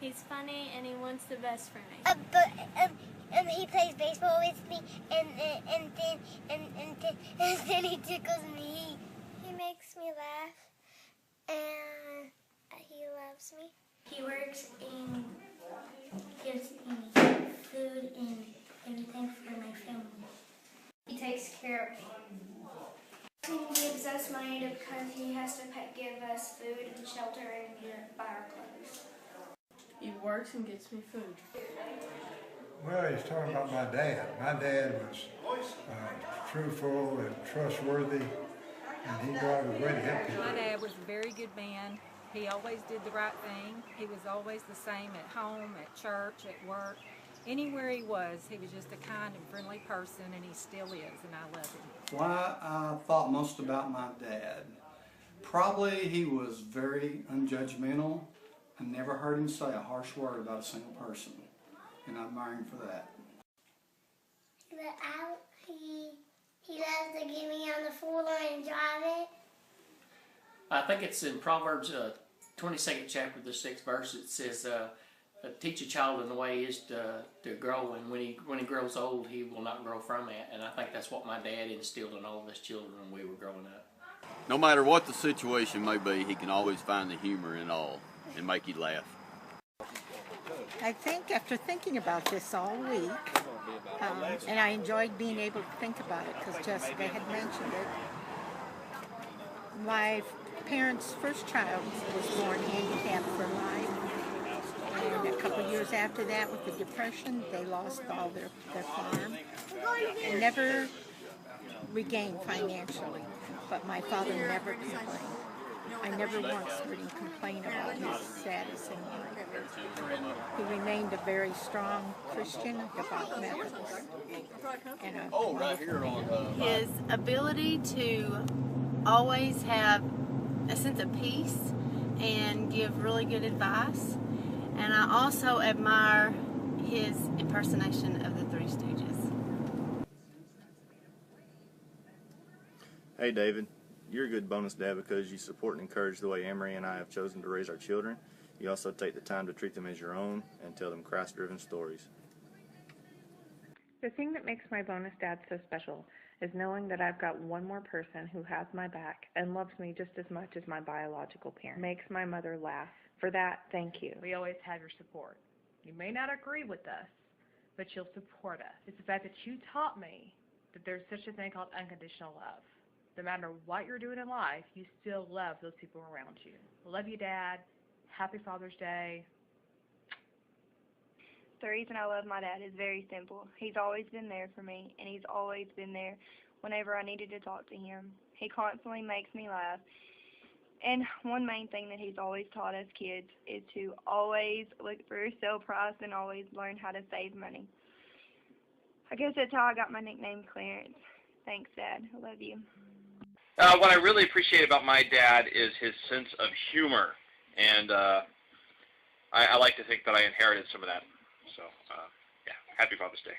He's funny and he wants the best for me. He plays baseball with me, and then he tickles me. He makes me laugh, and he loves me. He works and gives me food and everything for my family. He takes care of me. He gives us money because he has to give us food and shelter and buy our clothes. He works and gets me food. Well, he's talking about my dad. My dad was truthful and trustworthy, and he go out of his way to help people. My dad was a very good man. He always did the right thing. He was always the same at home, at church, at work. Anywhere he was just a kind and friendly person, and he still is, and I love him. Why I thought most about my dad? Probably he was very unjudgmental. I never heard him say a harsh word about a single person, and I admire him for that. He loves to get me on the 4-lane and drive it. I think it's in Proverbs 22nd chapter, the 6th verse. It says, teach a child in the way he is to grow, and when he grows old, he will not grow from it. And I think that's what my dad instilled in all of us children when we were growing up. No matter what the situation may be, he can always find the humor in it all and make you laugh. I think after thinking about this all week, and I enjoyed being able to think about it because Jessica had mentioned it, my parents' first child was born handicapped for life, and a couple of years after that, with the Depression, they lost all their farm and never regained financially, but my father never complained. I never once heard him complain about his status in life. He remained a very strong Christian, devout Methodist. And right here on His ability to always have a sense of peace and give really good advice. And I also admire his impersonation of the Three Stooges. Hey David, you're a good bonus dad because you support and encourage the way Emery and I have chosen to raise our children. You also take the time to treat them as your own and tell them Christ-driven stories. The thing that makes my bonus dad so special is knowing that I've got one more person who has my back and loves me just as much as my biological parent. Makes my mother laugh. For that, thank you. We always have your support. You may not agree with us, but you'll support us. It's the fact that you taught me that there's such a thing called unconditional love. No matter what you're doing in life, you still love those people around you. Love you, Dad. Happy Father's Day. The reason I love my dad is very simple. He's always been there for me, and he's always been there whenever I needed to talk to him. He constantly makes me laugh. And one main thing that he's always taught us kids is to always look for your sale price and always learn how to save money. I guess that's how I got my nickname Clarence. Thanks, Dad. I love you. What I really appreciate about my dad is his sense of humor, and I like to think that I inherited some of that. So, yeah, happy Father's Day.